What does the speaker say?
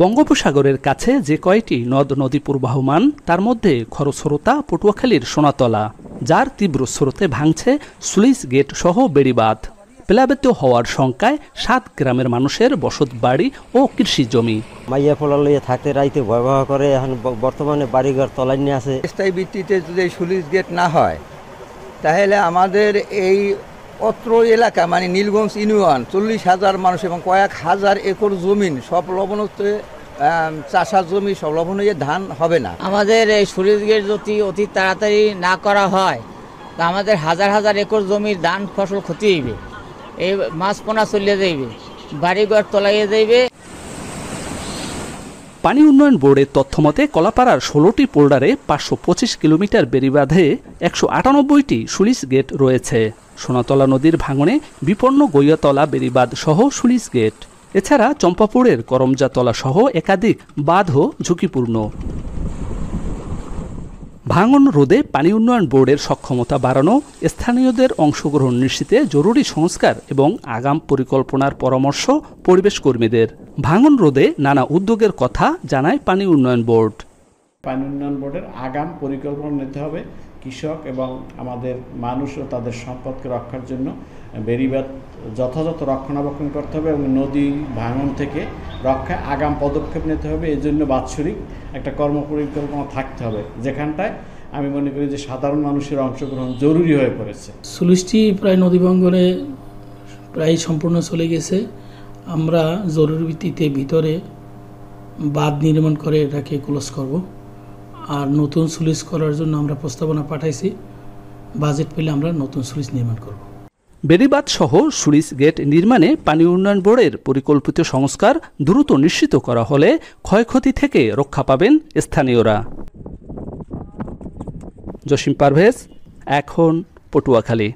বঙ্গোপসাগরের কাছে যে কয়টি নদ নদী প্রবাহমান তার মধ্যে খরস্রোতা পটুয়াখালীর সোনাতলা, যার তীব্র স্রোতে ভাঙছে স্লুইস গেট সহ বেড়িবাঁধ। প্লাবিত হওয়ার শঙ্কায় 7 গ্রামের মানুষের বসত বাড়ি ও কৃষি জমি। মাইয়া ফলার লইয়া থাকতে রাইতে ভয়াবহ করে, এখন বর্তমানে বাড়িঘর তলায় নিয়ে আছে। স্থায়ী ভিত্তিতে যদি স্লুইস গেট না হয় তাহলে আমাদের এই অত্র এলাকা মানে নীলগঞ্জ ইউনিয়ন 40,000 মানুষ এবং কয়েক হাজার একর জমিন সব লবণতে চাষার জমি সব লবণ হয়ে ধান হবে না। আমাদের এই স্লুইস গেট যদি অতি তাড়াতাড়ি না করা হয় তা আমাদের হাজার হাজার একর জমির ধান ফসল ক্ষতি হইবে, এই মাছ পোনা চলিয়ে যাইবে, বাড়িঘর তলাইয়ে যাইবে। পানি উন্নয়ন বোর্ডের তথ্যমতে কলাপাড়ার 16টি পোল্ডারে 525 কিলোমিটার বেড়িবাঁধে 198টি স্লুইস গেট রয়েছে। সোনাতলা নদীর ভাঙনে বিপন্ন গইয়াতলা বেড়িবাঁধ সহ স্লুইস গেট, এছাড়া চম্পাপুরের করমজাতলা সহ একাধিক বাঁধও ঝুঁকিপূর্ণ। ভাঙন রোধে পানি উন্নয়ন বোর্ডের সক্ষমতা বাড়ানো, স্থানীয়দের অংশগ্রহণ নিশ্চিতে জরুরি সংস্কার এবং আগাম পরিকল্পনার পরামর্শ পরিবেশ কর্মীদের। ভাঙন রোধে নানা উদ্যোগের কথা জানায় পানি উন্নয়ন বোর্ড। পানি উন্নয়ন বোর্ডের আগাম পরিকল্পনা নিতে হবে কৃষক এবং আমাদের মানুষ ও তাদের সম্পদকে রক্ষার জন্য। বেড়িবাঁধ যথাযথ রক্ষণাবেক্ষণ করতে হবে এবং নদী ভাঙন থেকে রক্ষায় আগাম পদক্ষেপ নিতে হবে। এই জন্য বাৎসরিক একটা কর্মপরিকল্পনা থাকতে হবে, যেখানটায় আমি মনে করি যে সাধারণ মানুষের অংশগ্রহণ জরুরি হয়ে পড়েছে। স্লুইসটি প্রায় নদী ভাঙনে প্রায় সম্পূর্ণ চলে গেছে। আমরা জরুরি ভিত্তিতে ভিতরে বাঁধ নির্মাণ করে এটাকে ক্লোজ করব, আর নতুন স্লুইস করার জন্য আমরা প্রস্তাবনা পাঠাইছি। বাজেট পেলে আমরা নতুন স্লুইস নির্মাণ করব। বেড়িবাঁধ সহ স্লুইস গেট নির্মাণে পানি উন্নয়ন বোর্ডের পরিকল্পিত সংস্কার দ্রুত নিশ্চিত করা হলে ক্ষয়ক্ষতি থেকে রক্ষা পাবেন স্থানীয়রা। জসিম পারভেজ, এখন পটুয়াখালী।